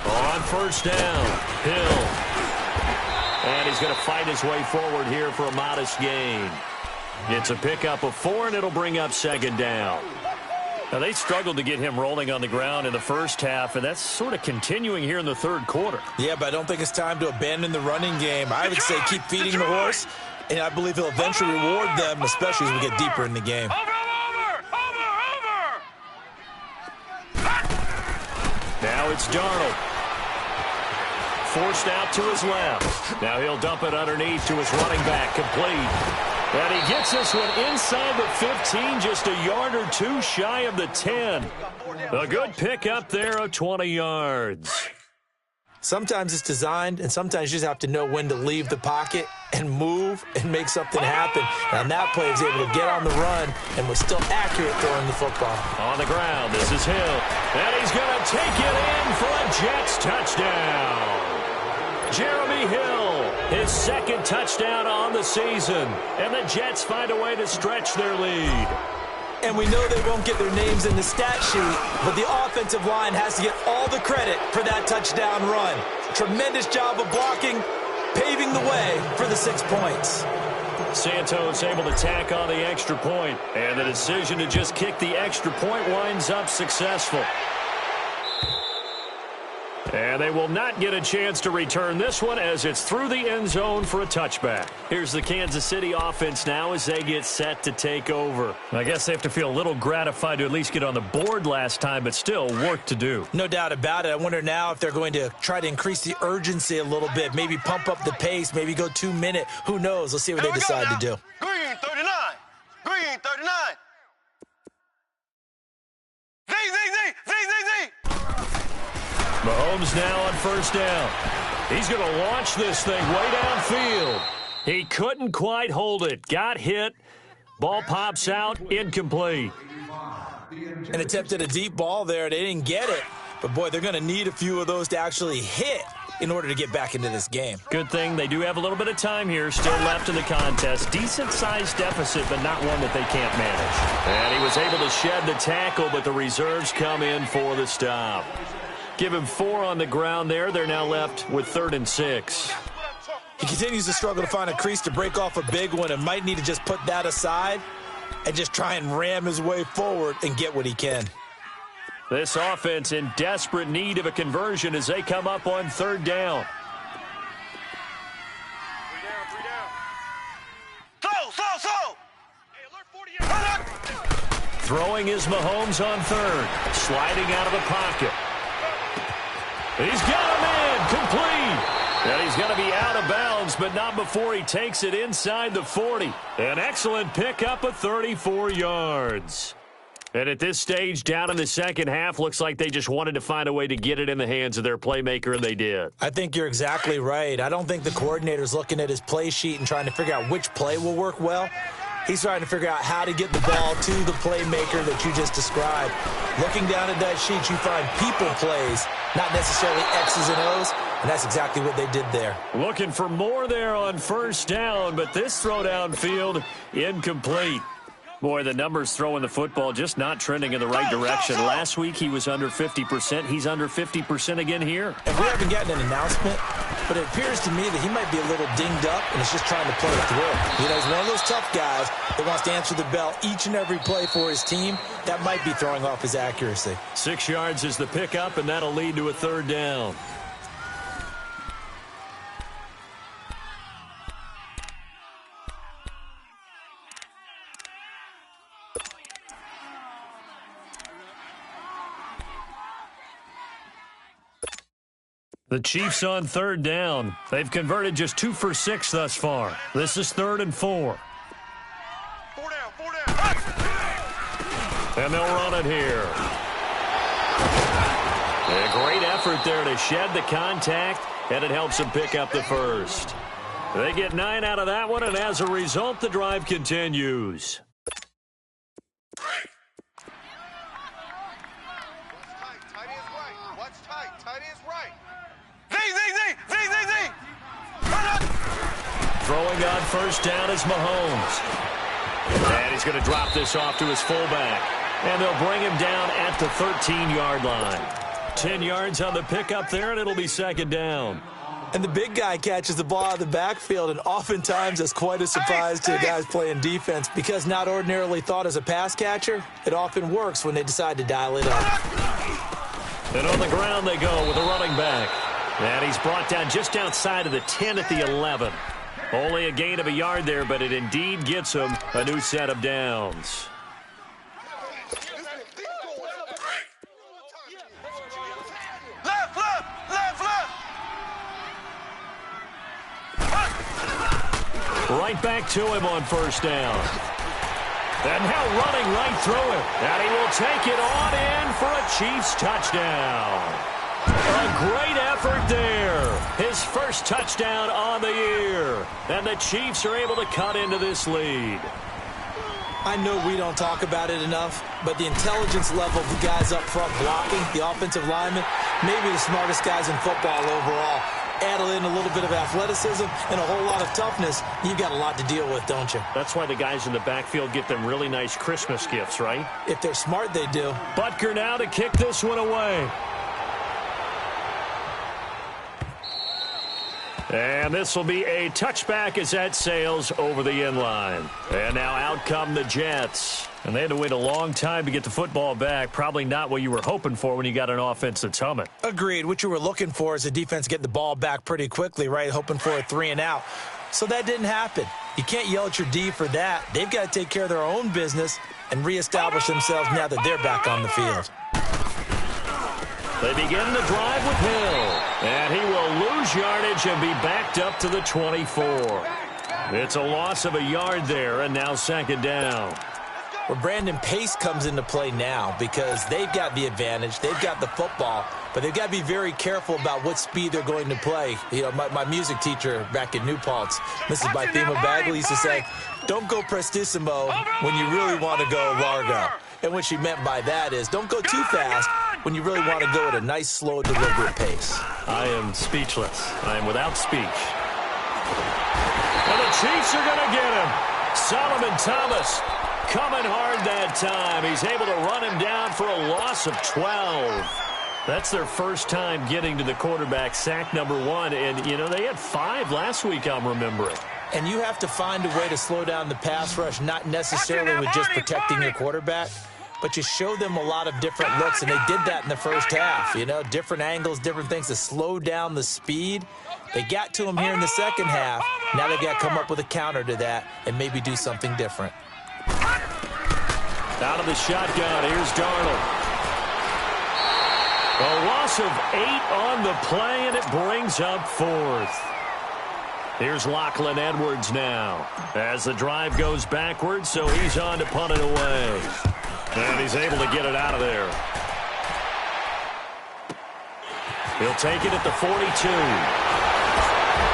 On 1st down, Hill. And he's going to fight his way forward here for a modest gain. It's a pickup of 4, and it'll bring up 2nd down. Now, they struggled to get him rolling on the ground in the first half, and that's sort of continuing here in the 3rd quarter. Yeah, but I don't think it's time to abandon the running game. I would say keep feeding the horse, and I believe he'll eventually reward them, especially as we get deeper in the game. Now it's Darnold. Forced out to his left. Now he'll dump it underneath to his running back, complete. And he gets this one inside the 15, just a yard or 2 shy of the 10. A good pickup there of 20 yards. Sometimes it's designed, and sometimes you just have to know when to leave the pocket and move and make something happen. And on that play, he was able to get on the run and was still accurate throwing the football. On the ground, this is Hill. And he's going to take it in for a Jets touchdown. Jeremy Hill, his 2nd touchdown on the season. And the Jets find a way to stretch their lead. And we know they won't get their names in the stat sheet, but the offensive line has to get all the credit for that touchdown run. Tremendous job of blocking, paving the way for the 6 points. Santos able to tack on the extra point, and the decision to just kick the extra point winds up successful. And they will not get a chance to return this one as it's through the end zone for a touchback. Here's the Kansas City offense now as they get set to take over. I guess they have to feel a little gratified to at least get on the board last time, but still work to do. No doubt about it. I wonder now if they're going to try to increase the urgency a little bit, maybe pump up the pace, maybe go 2-minute. Who knows? Let's see what they decide to do. Green 39. Green 39. Z. Mahomes now on 1st down. He's going to launch this thing way downfield. He couldn't quite hold it. Got hit. Ball pops out. Incomplete. And attempted a deep ball there. They didn't get it. But, boy, they're going to need a few of those to actually hit in order to get back into this game. Good thing they do have a little bit of time here still left in the contest. Decent-sized deficit, but not one that they can't manage. And he was able to shed the tackle, but the reserves come in for the stop. Give him 4 on the ground there. They're now left with 3rd and 6. He continues to struggle to find a crease to break off a big one and might need to just put that aside and just try and ram his way forward and get what he can. This offense in desperate need of a conversion as they come up on 3rd down. Throwing is Mahomes on 3rd. Sliding out of the pocket. He's got a man complete. And he's going to be out of bounds, but not before he takes it inside the 40. An excellent pickup of 34 yards. And at this stage, down in the second half, looks like they just wanted to find a way to get it in the hands of their playmaker, and they did. I think you're exactly right. I don't think the coordinator's looking at his play sheet and trying to figure out which play will work well. He's trying to figure out how to get the ball to the playmaker that you just described. Looking down at that sheet, you find people plays, not necessarily X's and O's, and that's exactly what they did there. Looking for more there on 1st down, but this throw downfield incomplete. Boy, the numbers throwing the football just not trending in the right direction. Last week he was under 50%. He's under 50% again here. And we haven't gotten an announcement, but it appears to me that he might be a little dinged up and is just trying to play it through. You know, he's one of those tough guys that wants to answer the bell each and every play for his team. That might be throwing off his accuracy. 6 yards is the pickup, and that'll lead to a 3rd down. The Chiefs on 3rd down. They've converted just 2 for 6 thus far. This is 3rd and 4. 4 down. And they'll run it here. A great effort there to shed the contact, and it helps them pick up the 1st. They get 9 out of that one, and as a result, the drive continues. Throwing on 1st down is Mahomes. And he's going to drop this off to his fullback. And they'll bring him down at the 13-yard line. 10 yards on the pickup there, and it'll be 2nd down. And the big guy catches the ball out of the backfield, and oftentimes that's quite a surprise to guys playing defense because not ordinarily thought as a pass catcher, it often works when they decide to dial it up. And on the ground they go with a running back. And he's brought down just outside of the 10 at the 11. Only a gain of a yard there, but it indeed gets him a new set of downs. Right back to him on 1st down. And now running right through him. And he will take it on in for a Chiefs touchdown. A great effort there. His 1st touchdown on the year. And the Chiefs are able to cut into this lead. I know we don't talk about it enough, but the intelligence level of the guys up front blocking, the offensive linemen, maybe the smartest guys in football overall. Add in a little bit of athleticism and a whole lot of toughness, you've got a lot to deal with, don't you? That's why the guys in the backfield get them really nice Christmas gifts, right? If they're smart, they do. Butker now to kick this one away. And this will be a touchback as that sails over the end line. And now out come the Jets. And they had to wait a long time to get the football back. Probably not what you were hoping for when you got an offense that's humming. Agreed. What you were looking for is a defense getting the ball back pretty quickly, right? Hoping for a 3 and out. So that didn't happen. You can't yell at your D for that. They've got to take care of their own business and reestablish themselves now that they're back on the field. They begin the drive with Hill. And he will lose yardage and be backed up to the 24. It's a loss of a yard there, and now 2nd down. Well, Brandon Pace comes into play now because they've got the advantage. They've got the football, but they've got to be very careful about what speed they're going to play. You know, my music teacher back in New Paltz, Mrs. Bythema Bagley, used to say, don't go prestissimo when you really want to go largo. And what she meant by that is don't go too fast when you really want to go at a nice, slow, deliberate pace. I am speechless. I am without speech. And the Chiefs are going to get him. Solomon Thomas coming hard that time. He's able to run him down for a loss of 12. That's their first time getting to the quarterback, sack number 1. And, you know, they had 5 last week, I'm remembering. And you have to find a way to slow down the pass rush, not necessarily with just protecting your quarterback, but you show them a lot of different looks, and they did that in the first half. You know, different angles, different things to slow down the speed. They got to him here in the second half. Now they've got to come up with a counter to that and maybe do something different. Out of the shotgun, here's Darnold. A loss of 8 on the play, and it brings up 4th. Here's Lachlan Edwards now as the drive goes backwards, so he's on to punt it away. And he's able to get it out of there. He'll take it at the 42.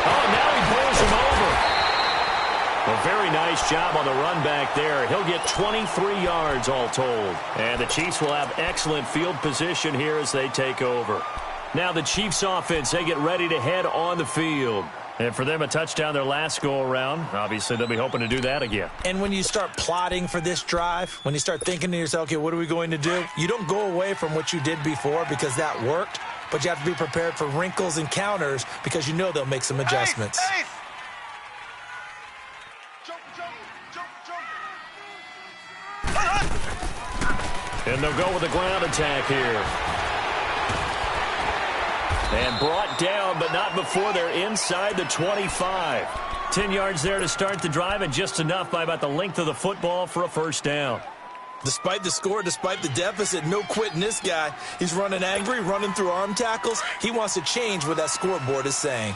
Oh, now he pulls him over. A very nice job on the run back there. He'll get 23 yards all told. And the Chiefs will have excellent field position here as they take over. Now the Chiefs offense, they get ready to head on the field. And for them, a touchdown their last go-around. Obviously, they'll be hoping to do that again. And when you start plotting for this drive, when you start thinking to yourself, okay, what are we going to do? You don't go away from what you did before because that worked, but you have to be prepared for wrinkles and counters because you know they'll make some adjustments. And they'll go with a ground attack here. And brought down, but not before they're inside the 25. 10 yards there to start the drive, and just enough by about the length of the football for a first down. Despite the score, despite the deficit, no quitting this guy. He's running angry, running through arm tackles. He wants to change what that scoreboard is saying.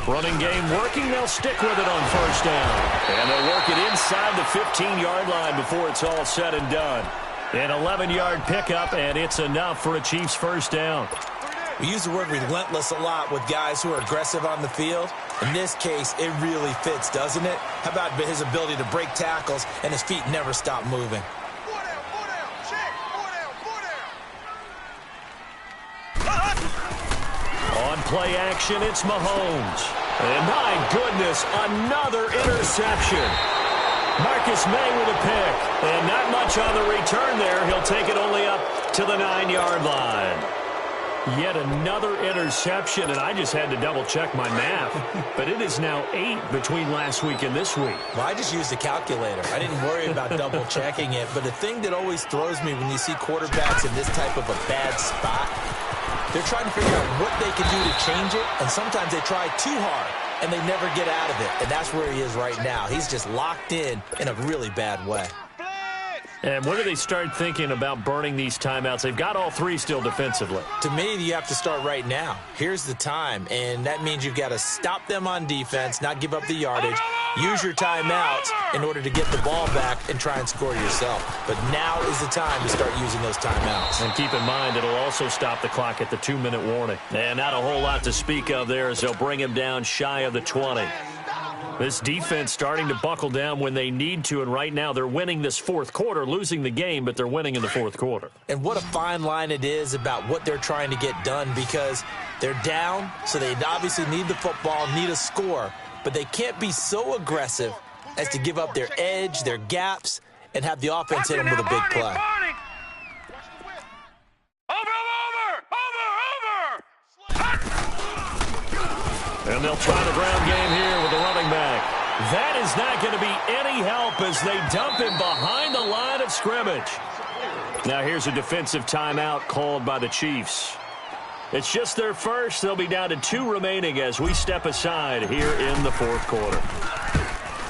Running game working. They'll stick with it on first down. And they'll work it inside the 15-yard line before it's all said and done. An 11-yard pickup, and it's enough for a Chiefs first down. We use the word relentless a lot with guys who are aggressive on the field. In this case, it really fits, doesn't it? How about his ability to break tackles and his feet never stop moving? On play action, it's Mahomes. And my goodness, another interception. Marcus May with a pick. And not much on the return there. He'll take it only up to the 9-yard line. Yet another interception, and I just had to double-check my math. But it is now 8 between last week and this week. Well, I just used a calculator. I didn't worry about double-checking it. But the thing that always throws me when you see quarterbacks in this type of a bad spot, they're trying to figure out what they can do to change it, and sometimes they try too hard, and they never get out of it. And that's where he is right now. He's just locked in a really bad way. And when do they start thinking about burning these timeouts? They've got all 3 still defensively. To me, you have to start right now. Here's the time, and that means you've got to stop them on defense, not give up the yardage, use your timeouts in order to get the ball back and try and score yourself. But now is the time to start using those timeouts. And keep in mind, it'll also stop the clock at the 2-minute warning. And not a whole lot to speak of there as they'll bring him down shy of the 20. This defense starting to buckle down when they need to, and right now they're winning this fourth quarter, losing the game, but they're winning in the fourth quarter. And what a fine line it is about what they're trying to get done, because they're down, so they obviously need the football, need a score, but they can't be so aggressive as to give up their edge, their gaps, and have the offense hit them with a big play. And they'll try the ground game here with the running back. That is not going to be any help as they dump him behind the line of scrimmage. Now here's a defensive timeout called by the Chiefs. It's just their first. They'll be down to 2 remaining as we step aside here in the fourth quarter.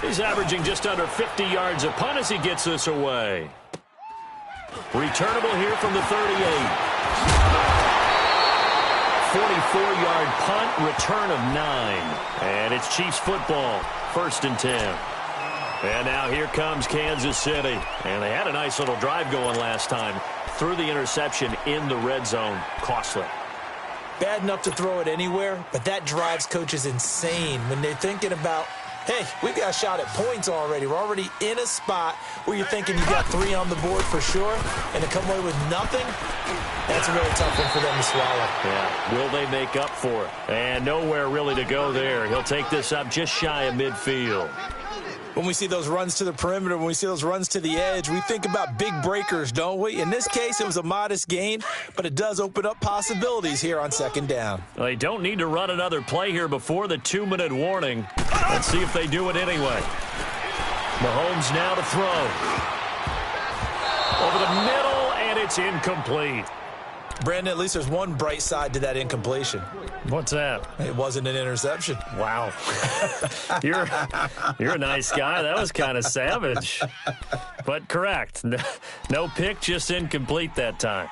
He's averaging just under 50 yards a punt as he gets this away. Returnable here from the 38. 44-yard punt, return of 9. And it's Chiefs football, 1st and 10. And now here comes Kansas City. And they had a nice little drive going last time. Threw the interception in the red zone. Costly. Bad enough to throw it anywhere, but that drives coaches insane when they're thinking about Hey, we've got a shot at points already. We're already in a spot where you're thinking you got 3 on the board for sure, and to come away with nothing, that's a really tough one for them to swallow. Yeah, will they make up for it? And nowhere really to go there. He'll take this up just shy of midfield. When we see those runs to the perimeter, when we see those runs to the edge, we think about big breakers, don't we? In this case, it was a modest gain, but it does open up possibilities here on second down. Well, they don't need to run another play here before the 2-minute warning. Let's see if they do it anyway. Mahomes now to throw. Over the middle, and it's incomplete. Brandon, at least there's one bright side to that incompletion. What's that? It wasn't an interception. Wow. You're a nice guy. That was kind of savage. But correct. No pick, just incomplete that time.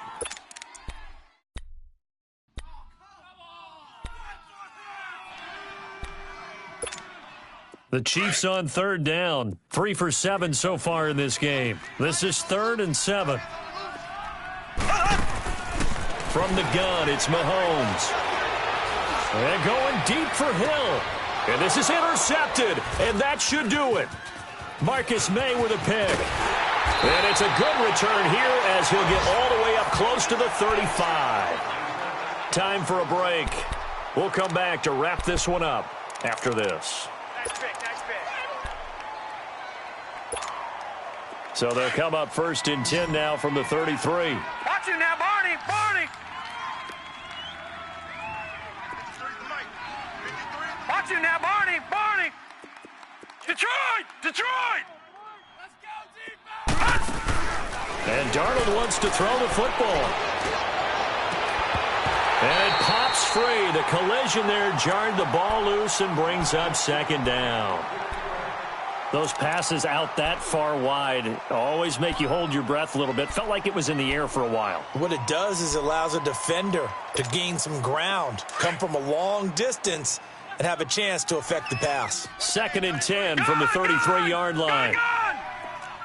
The Chiefs on third down. 3 for 7 so far in this game. This is 3rd and 7. From the gun, it's Mahomes. And going deep for Hill. And this is intercepted, and that should do it. Marcus May with a pick. And it's a good return here as he'll get all the way up close to the 35. Time for a break. We'll come back to wrap this one up after this. Nice pick. So they'll come up 1st and 10 now from the 33. Watch it now, Barney. Watch it now, Barney. Detroit. Let's go, defense. And Darnold wants to throw the football. And it pops free. The collision there jarred the ball loose and brings up 2nd down. Those passes out that far wide always make you hold your breath a little bit. Felt like it was in the air for a while. What it does is it allows a defender to gain some ground, come from a long distance, and have a chance to affect the pass. 2nd and 10 from the 33-yard line.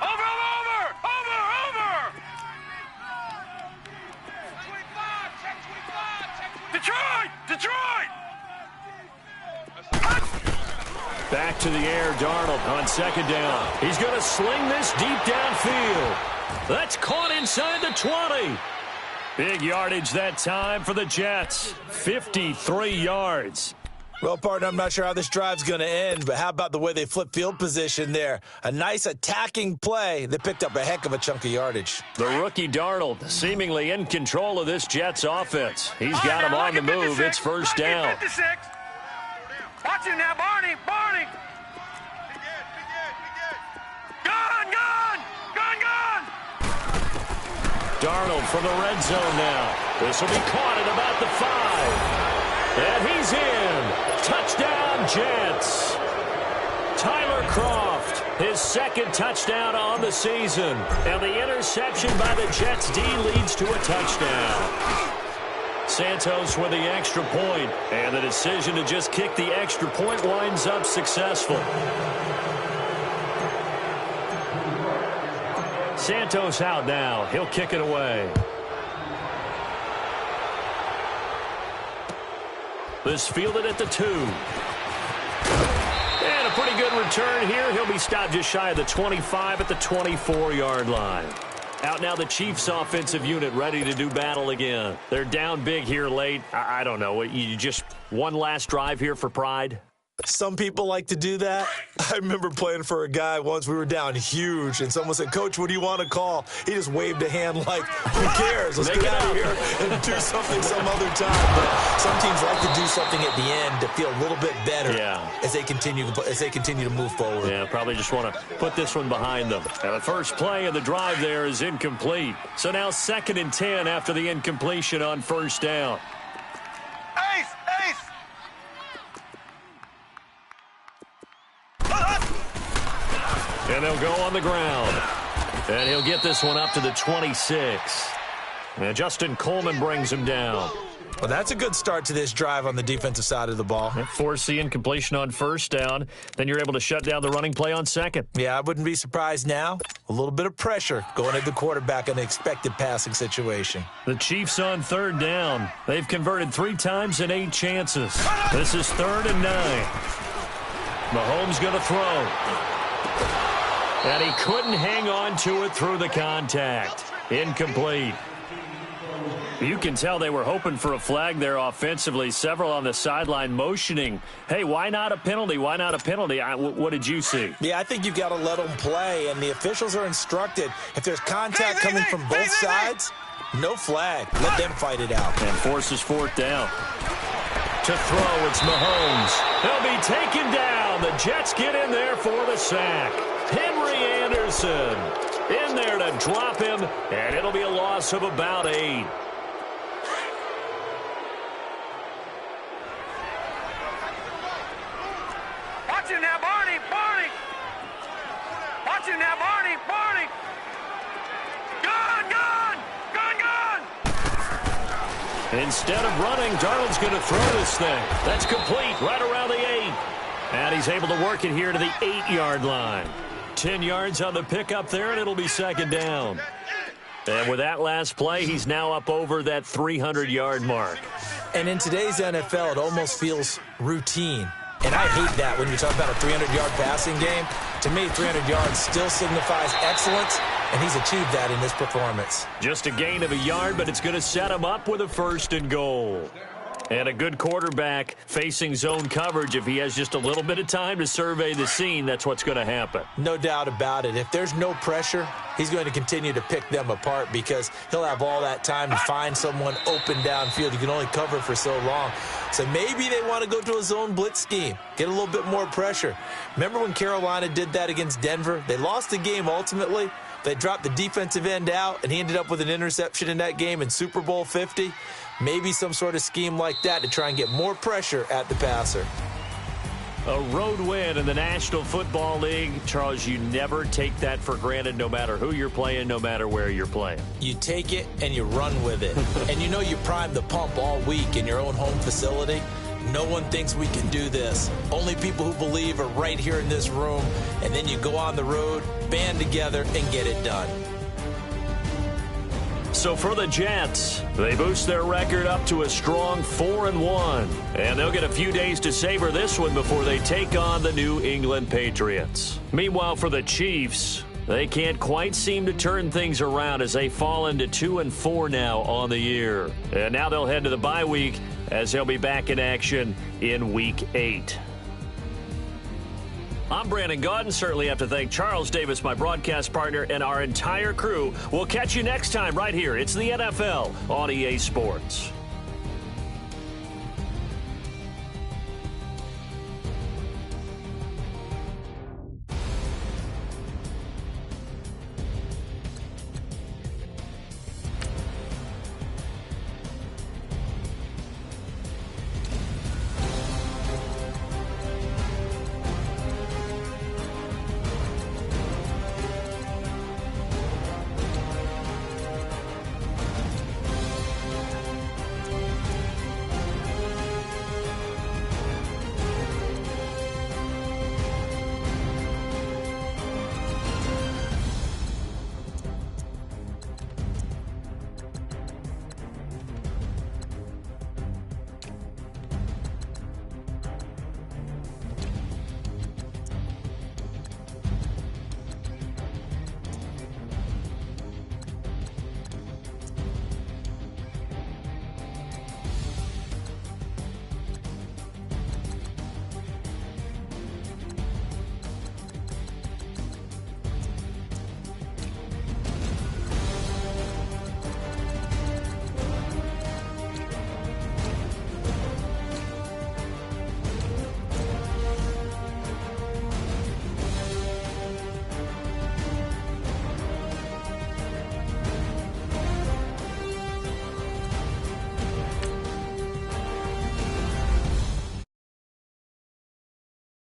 Over. Detroit. Back to the air, Darnold on 2nd down. He's going to sling this deep downfield. That's caught inside the 20. Big yardage that time for the Jets. 53 yards. Well, partner, I'm not sure how this drive's going to end, but how about the way they flip field position there? A nice attacking play that picked up a heck of a chunk of yardage. The rookie Darnold seemingly in control of this Jets offense. He's got him on the move. It's 1st down. 56. Watch it now, Barney. Gun. Darnold from the red zone now. This will be caught at about the 5. And he's in. Touchdown, Jets. Tyler Kroft, his 2nd touchdown on the season. And the interception by the Jets D leads to a touchdown. Santos with the extra point, and the decision to just kick the extra point winds up successful. Santos out now. He'll kick it away. This fielded at the 2. And a pretty good return here. He'll be stopped just shy of the 25 at the 24-yard line. Out now the Chiefs offensive unit ready to do battle again. They're down big here late. I don't know. You just one last drive here for pride? Some people like to do that. I remember playing for a guy once. We were down huge, and someone said, "Coach, what do you want to call?" He just waved a hand like, "Who cares? Let's get out of here and do something some other time." But some teams like to do something at the end to feel a little bit better as they continue to move forward. Yeah, probably just want to put this one behind them. And the first play of the drive there is incomplete. So now 2nd and 10 after the incompletion on 1st down. Ace. And they'll go on the ground. And he'll get this one up to the 26. And Justin Coleman brings him down. Well, that's a good start to this drive on the defensive side of the ball. Force the incompletion on 1st down. Then you're able to shut down the running play on 2nd. Yeah, I wouldn't be surprised now. A little bit of pressure going at the quarterback in an expected passing situation. The Chiefs on 3rd down. They've converted 3 times in 8 chances. This is 3rd and 9. Mahomes going to throw. And he couldn't hang on to it through the contact. Incomplete. You can tell they were hoping for a flag there offensively. Several on the sideline motioning, hey, why not a penalty? Why not a penalty? What did you see? Yeah, I think you've got to let them play, and the officials are instructed. If there's contact coming from both sides, no flag. Let them fight it out. And forces fourth down. To throw, it's Mahomes. He'll be taken down. The Jets get in there for the sack. Henry Anderson in there to drop him, and it'll be a loss of about 8. Watch him now, Barney, Barney. Watch him now, Barney, Barney. Gun, gun, gun, gun. Instead of running, Darnold's going to throw this thing. That's complete right around the 8. And he's able to work it here to the 8-yard line. 10 yards on the pickup there, and it'll be second down. And with that last play, he's now up over that 300-yard mark. And in today's NFL, it almost feels routine. And I hate that when you talk about a 300-yard passing game. To me, 300 yards still signifies excellence, and he's achieved that in this performance. Just a gain of a yard, but it's going to set him up with a 1st and goal. And a good quarterback facing zone coverage. If he has just a little bit of time to survey the scene, that's what's going to happen. No doubt about it. If there's no pressure, he's going to continue to pick them apart because he'll have all that time to find someone open downfield. You can only cover for so long. So maybe they want to go to a zone blitz scheme, get a little bit more pressure. Remember when Carolina did that against Denver? They lost the game ultimately. They dropped the defensive end out, and he ended up with an interception in that game in Super Bowl 50. Maybe some sort of scheme like that to try and get more pressure at the passer. A road win in the National Football League. Charles, you never take that for granted no matter who you're playing, no matter where you're playing. You take it and you run with it. And you know you primed the pump all week in your own home facility. No one thinks we can do this. Only people who believe are right here in this room. And then you go on the road, band together, and get it done. So for the Jets, they boost their record up to a strong 4-1. And they'll get a few days to savor this one before they take on the New England Patriots. Meanwhile, for the Chiefs, they can't quite seem to turn things around as they fall into 2-4 now on the year. And now they'll head to the bye week as they'll be back in action in Week 8. I'm Brandon Gaudin. Certainly have to thank Charles Davis, my broadcast partner, and our entire crew. We'll catch you next time right here. It's the NFL on EA Sports.